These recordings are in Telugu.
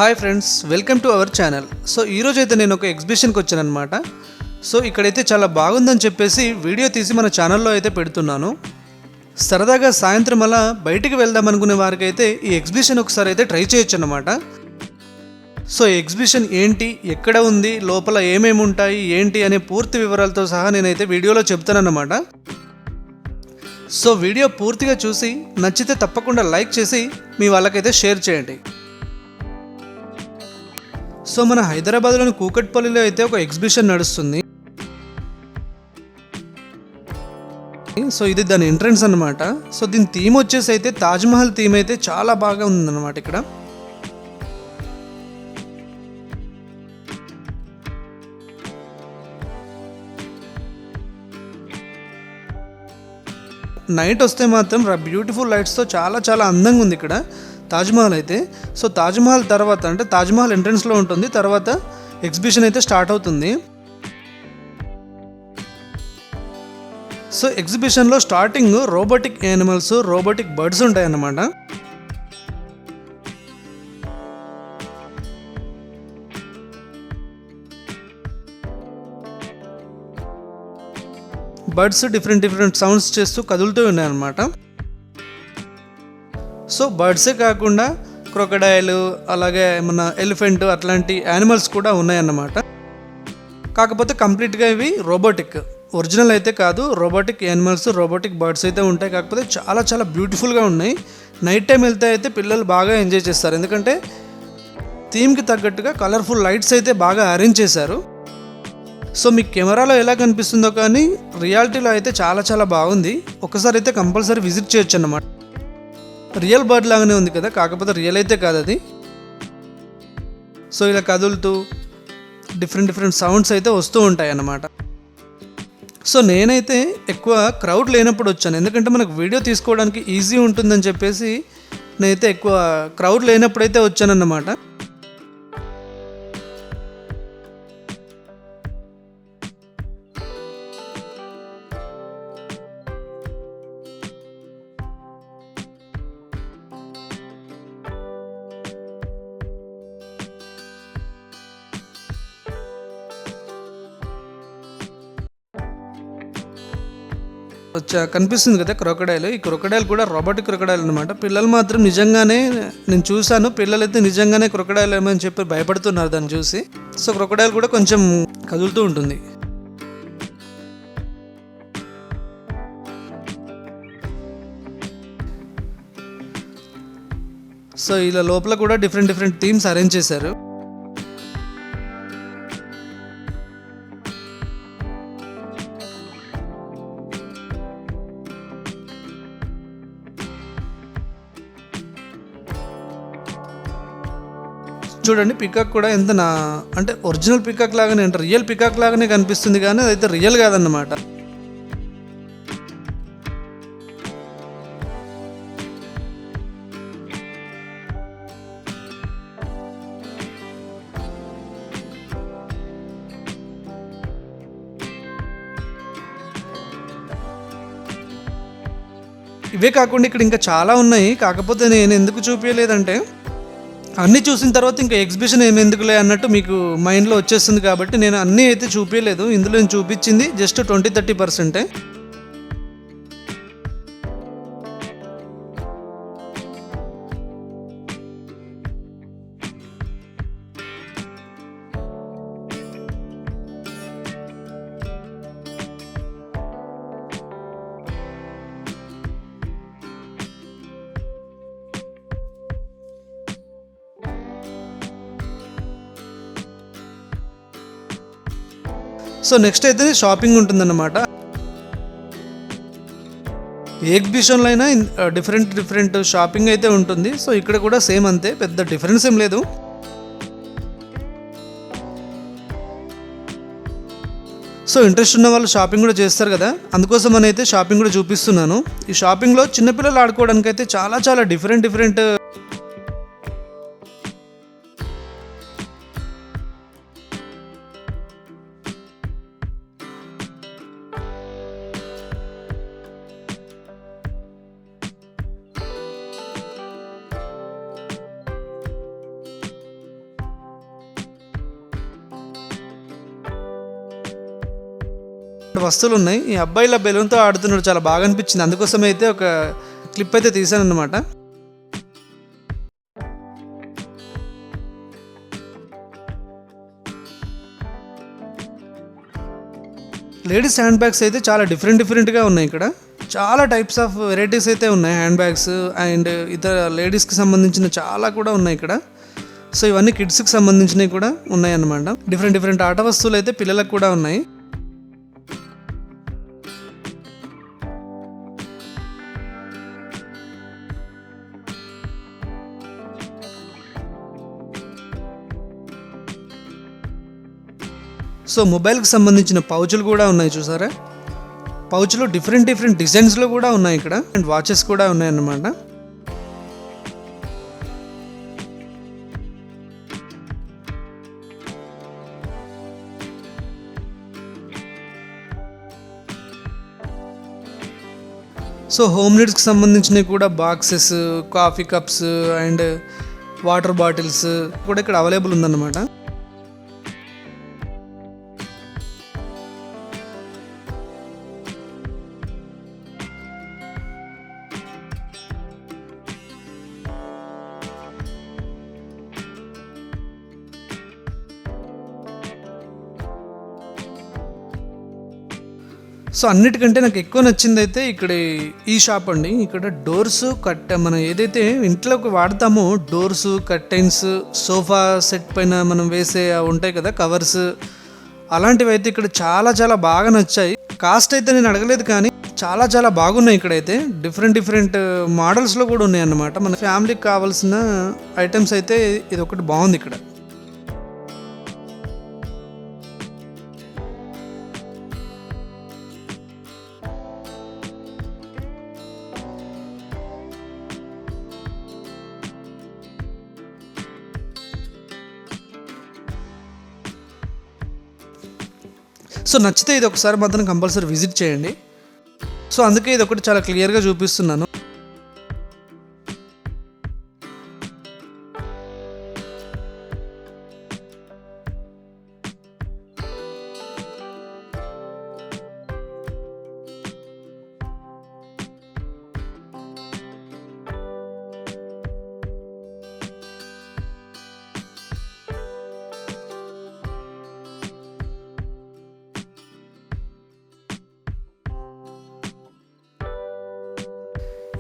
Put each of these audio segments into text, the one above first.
Hi friends, welcome to our channel. So ఈరోజు అయితే నేను ఒక ఎగ్జిబిషన్కి వచ్చాను అనమాట. సో ఇక్కడైతే చాలా బాగుందని చెప్పేసి వీడియో తీసి మన ఛానల్లో అయితే పెడుతున్నాను. సరదాగా సాయంత్రం అలా బయటికి వెళ్దాం అనుకునే వారికి అయితే ఈ ఎగ్జిబిషన్ ఒకసారి అయితే ట్రై చేయొచ్చు అన్నమాట. సో ఎగ్జిబిషన్ ఏంటి, ఎక్కడ ఉంది, లోపల ఏమేమి ఉంటాయి ఏంటి అనే పూర్తి వివరాలతో సహా నేనైతే వీడియోలో చెప్తానన్నమాట. సో వీడియో పూర్తిగా చూసి నచ్చితే తప్పకుండా లైక్ చేసి మీ వాళ్ళకైతే షేర్ చేయండి. సో మన హైదరాబాద్లోని కూకట్పల్లిలో అయితే ఒక ఎగ్జిబిషన్ నడుస్తుంది. సో ఇది దాని ఎంట్రన్స్ అన్నమాట. సో దీని థీమ్ వచ్చేసి అయితే తాజ్మహల్ థీమ్ అయితే చాలా బాగా ఉందన్నమాట. ఇక్కడ నైట్ వస్తే మాత్రం బ్యూటిఫుల్ లైట్స్తో చాలా చాలా అందంగా ఉంది ఇక్కడ తాజ్మహల్ అయితే. సో తాజ్మహల్ తర్వాత అంటే తాజ్మహల్ ఎంట్రన్స్లో ఉంటుంది, తర్వాత ఎగ్జిబిషన్ అయితే స్టార్ట్ అవుతుంది. సో ఎగ్జిబిషన్లో starting robotic animals, robotic birds ఉంటాయన్నమాట. బర్డ్స్ డిఫరెంట్ సౌండ్స్ చేస్తూ కదులుతూ ఉన్నాయన్నమాట. సో బర్డ్సే కాకుండా క్రొకడైల్, అలాగే ఏమన్నా ఎలిఫెంట్ అట్లాంటి యానిమల్స్ కూడా ఉన్నాయన్నమాట. కాకపోతే కంప్లీట్గా ఇవి రోబోటిక్, ఒరిజినల్ అయితే కాదు. రోబోటిక్ యానిమల్స్, రోబోటిక్ బర్డ్స్ అయితే ఉంటాయి. కాకపోతే చాలా చాలా బ్యూటిఫుల్గా ఉన్నాయి. నైట్ టైం వెళ్తే అయితే పిల్లలు బాగా ఎంజాయ్ చేస్తారు, ఎందుకంటే థీమ్కి తగ్గట్టుగా కలర్ఫుల్ లైట్స్ అయితే బాగా అరేంజ్ చేశారు. సో మీకు కెమెరాలో ఎలా కనిపిస్తుందో కానీ రియాలిటీలో అయితే చాలా చాలా బాగుంది. ఒకసారి అయితే కంపల్సరీ విజిట్ చేయొచ్చు అన్నమాట. రియల్ బర్డ్ లాగానే ఉంది కదా, కాకపోతే రియల్ అయితే కాదు అది. సో ఇలా కదులుతూ డిఫరెంట్ సౌండ్స్ అయితే వస్తూ ఉంటాయి అన్నమాట. సో నేనైతే ఎక్కువ క్రౌడ్ లేనప్పుడు వచ్చాను, ఎందుకంటే మనకు వీడియో తీసుకోవడానికి ఈజీ ఉంటుందని చెప్పేసి నేనైతే ఎక్కువ క్రౌడ్ లేనప్పుడైతే వచ్చానన్నమాట. కనిపిస్తుంది కదా క్రొకడైల్. ఈ క్రొకడైల్ కూడా రోబోటిక్ క్రొకడైల్ అనమాట. పిల్లలు మాత్రం నిజంగానే, నేను చూశాను, పిల్లలైతే నిజంగానే క్రొకడైల్ ఏమని చెప్పి భయపడుతున్నారు దాన్ని చూసి. సో క్రొకడైల్ కూడా కొంచెం కదులుతూ ఉంటుంది. సో ఇలా లోపల కూడా డిఫరెంట్ థీమ్స్ అరేంజ్ చేశారు. చూడండి, పికాక్ కూడా ఎంత అంటే ఒరిజినల్ పికాక్ లాగానే, అంటే రియల్ పికాక్ లాగానే కనిపిస్తుంది, కానీ అదైతే రియల్ కాదన్నమాట. ఇవే కాకుండా ఇక్కడ ఇంకా చాలా ఉన్నాయి. కాకపోతే నేను ఎందుకు చూపించలేదంటే, అన్నీ చూసిన తర్వాత ఇంకా ఎగ్జిబిషన్ ఏమి ఎందుకులే అన్నట్టు మీకు మైండ్లో వచ్చేస్తుంది కాబట్టి నేను అన్నీ అయితే చూపించలేదు. ఇందులో నేను చూపించింది జస్ట్ 20-30%. సో నెక్స్ట్ అయితే షాపింగ్ ఉంటుందన్నమాట. ఏ ఎగ్జిబిషన్లో అయినా డిఫరెంట్ షాపింగ్ అయితే ఉంటుంది. సో ఇక్కడ కూడా సేమ్ అంతే, పెద్ద డిఫరెన్స్ ఏం లేదు. సో ఇంట్రెస్ట్ ఉన్న వాళ్ళు షాపింగ్ కూడా చేస్తారు కదా, అందుకోసం అని అయితే షాపింగ్ కూడా చూపిస్తున్నాను. ఈ షాపింగ్లో చిన్నపిల్లలు ఆడుకోవడానికి అయితే చాలా చాలా డిఫరెంట్ వస్తువులు ఉన్నాయి. ఈ అబ్బాయి ఇలా బెలూన్తో ఆడుతున్నాడు, చాలా బాగా అనిపించింది. అందుకోసం అయితే ఒక క్లిప్ అయితే తీసాను అనమాట. లేడీస్ హ్యాండ్ బ్యాగ్స్ అయితే చాలా డిఫరెంట్గా ఉన్నాయి. ఇక్కడ చాలా టైప్స్ ఆఫ్ వెరైటీస్ అయితే ఉన్నాయి హ్యాండ్ బ్యాగ్స్ అండ్ ఇతర లేడీస్కి సంబంధించిన చాలా కూడా ఉన్నాయి ఇక్కడ. సో ఇవన్నీ కిడ్స్కి సంబంధించినవి కూడా ఉన్నాయి అన్నమాట. డిఫరెంట్ ఆట వస్తువులు అయితే పిల్లలకు కూడా ఉన్నాయి. సో మొబైల్కి సంబంధించిన పౌచులు కూడా ఉన్నాయి చూసారా. పౌచ్లో డిఫరెంట్ డిజైన్స్లో కూడా ఉన్నాయి ఇక్కడ అండ్ వాచెస్ కూడా ఉన్నాయన్నమాట. సో హోమ్ నీడ్స్కి సంబంధించినవి కూడా boxes, coffee cups and water bottles కూడా ఇక్కడ అవైలబుల్ ఉందన్నమాట. సో అన్నిటికంటే నాకు ఎక్కువ నచ్చింది అయితే ఇక్కడ ఈ షాప్ అండి. ఇక్కడ డోర్స్ మనం ఏదైతే ఇంట్లోకి వాడతామో డోర్స్, కర్టెన్స్, సోఫా సెట్ పైన మనం వేసే ఉంటాయి కదా కవర్స్, అలాంటివి అయితే ఇక్కడ చాలా బాగా నచ్చాయి. కాస్ట్ అయితే నేను అడగలేదు కానీ చాలా బాగున్నాయి. ఇక్కడైతే డిఫరెంట్ మోడల్స్లో కూడా ఉన్నాయి అన్నమాట. మన ఫ్యామిలీకి కావాల్సిన ఐటమ్స్ అయితే ఇది ఒకటి బాగుంది ఇక్కడ. సో నచ్చితే ఇది ఒకసారి మాత్రం కంపల్సరీ విజిట్ చేయండి. సో అందుకే ఇది ఒకటి చాలా క్లియర్గా చూపిస్తున్నాను.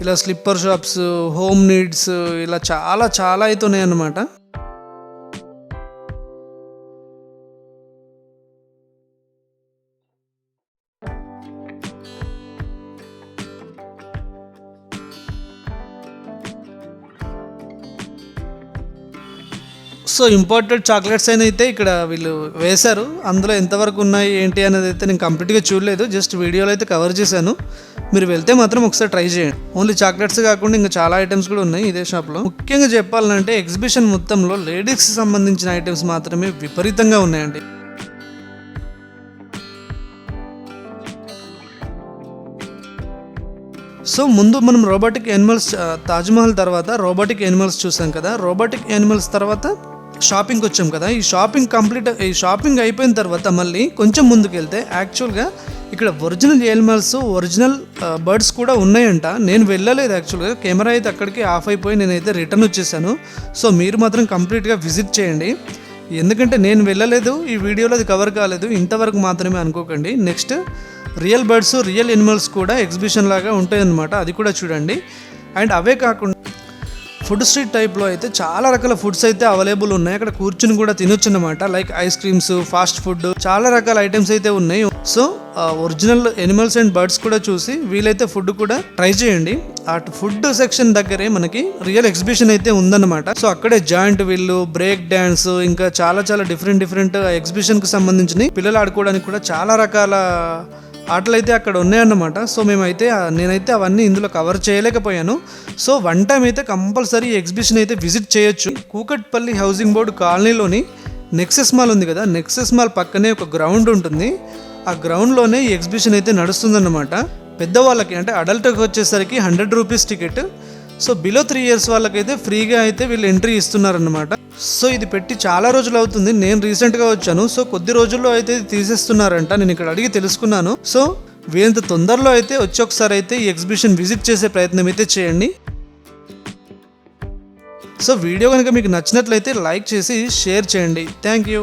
ఇలా స్లిప్పర్ షాప్స్, హోమ్ నీడ్స్ ఇలా చాలా అయితే ఉన్నాయన్నమాట. సో ఇంపోర్టెడ్ చాక్లెట్స్ అయినా అయితే ఇక్కడ వీళ్ళు వేశారు. అందులో ఎంతవరకు ఉన్నాయి ఏంటి అనేది అయితే నేను కంప్లీట్గా చూడలేదు, జస్ట్ వీడియోలో అయితే కవర్ చేశాను. మీరు వెళ్తే మాత్రం ఒకసారి ట్రై చేయండి. ఓన్లీ చాక్లెట్స్ కాకుండా ఇంకా చాలా ఐటమ్స్ కూడా ఉన్నాయి ఇదే షాప్లో. ముఖ్యంగా చెప్పాలంటే ఎగ్జిబిషన్ మొత్తంలో లేడీస్కి సంబంధించిన ఐటమ్స్ మాత్రమే విపరీతంగా ఉన్నాయండి. సో ముందు మనం రోబోటిక్ యానిమల్స్, తాజ్మహల్ తర్వాత రోబోటిక్ యానిమల్స్ చూసాం కదా. రోబోటిక్ యానిమల్స్ తర్వాత షాపింగ్కి వచ్చాం కదా. ఈ షాపింగ్ అయిపోయిన తర్వాత మళ్ళీ కొంచెం ముందుకు వెళ్తే యాక్చువల్గా ఇక్కడ ఒరిజినల్ యానిమల్స్, ఒరిజినల్ బర్డ్స్ కూడా ఉన్నాయంట. నేను వెళ్ళలేదు యాక్చువల్గా, కెమెరా అయితే అక్కడికి ఆఫ్ అయిపోయి నేనైతే రిటర్న్ వచ్చేసాను. సో మీరు మాత్రం కంప్లీట్గా విజిట్ చేయండి. ఎందుకంటే నేను వెళ్ళలేదు, ఈ వీడియోలో అది కవర్ కాలేదు, ఇంతవరకు మాత్రమే అనుకోకండి. Next real birds, real animals కూడా ఎగ్జిబిషన్ లాగా ఉంటాయన్నమాట, అది కూడా చూడండి. అండ్ అవే కాకుండా ఫుడ్ స్ట్రీట్ టైప్లో అయితే చాలా రకాల ఫుడ్స్ అయితే అవైలబుల్ ఉన్నాయి. అక్కడ కూర్చుని కూడా తినొచ్చు అనమాట. Like ice creams, fast food, చాలా రకాల ఐటమ్స్ అయితే ఉన్నాయి. So original animals and birds కూడా చూసి వీలైతే ఫుడ్ కూడా ట్రై చేయండి. ఆ ఫుడ్ సెక్షన్ దగ్గరే మనకి రియల్ ఎగ్జిబిషన్ అయితే ఉందన్నమాట. సో అక్కడే జాయింట్ వీల్, బ్రేక్ డాన్స్, ఇంకా చాలా డిఫరెంట్ ఎగ్జిబిషన్కి సంబంధించినవి పిల్లలు ఆడుకోవడానికి కూడా చాలా రకాల ఆటలు అయితే అక్కడ ఉన్నాయన్నమాట. సో నేనైతే అవన్నీ ఇందులో కవర్ చేయలేకపోయాను. సో వన్ టైం అయితే కంపల్సరీ ఎగ్జిబిషన్ అయితే విజిట్ చేయొచ్చు. కూకట్పల్లి హౌసింగ్ బోర్డు కాలనీలోని నెక్సెస్ మాల్ ఉంది కదా, నెక్సెస్ మాల్ పక్కనే ఒక గ్రౌండ్ ఉంటుంది. ఆ గ్రౌండ్లోనే ఈ ఎగ్జిబిషన్ అయితే నడుస్తుందన్నమాట. పెద్దవాళ్ళకి అంటే అడల్ట్కి వచ్చేసరికి 100 rupees ticket, so below 3 years వాళ్ళకైతే ఫ్రీగా అయితే వీళ్ళు ఎంట్రీ ఇస్తున్నారనమాట. సో ఇది పెట్టి చాలా రోజులు అవుతుంది. నేను రీసెంట్గా వచ్చాను. సో కొద్ది రోజుల్లో అయితే ఇది తీసేస్తున్నారంట. నేను ఇక్కడ అడిగి తెలుసుకున్నాను. సో వీంత తొందరలో అయితే వచ్చి ఒకసారి అయితే ఈ ఎగ్జిబిషన్ విజిట్ చేసే ప్రయత్నం అయితే చేయండి. సో వీడియో కనుక మీకు నచ్చినట్లయితే లైక్ చేసి షేర్ చేయండి. Thank you.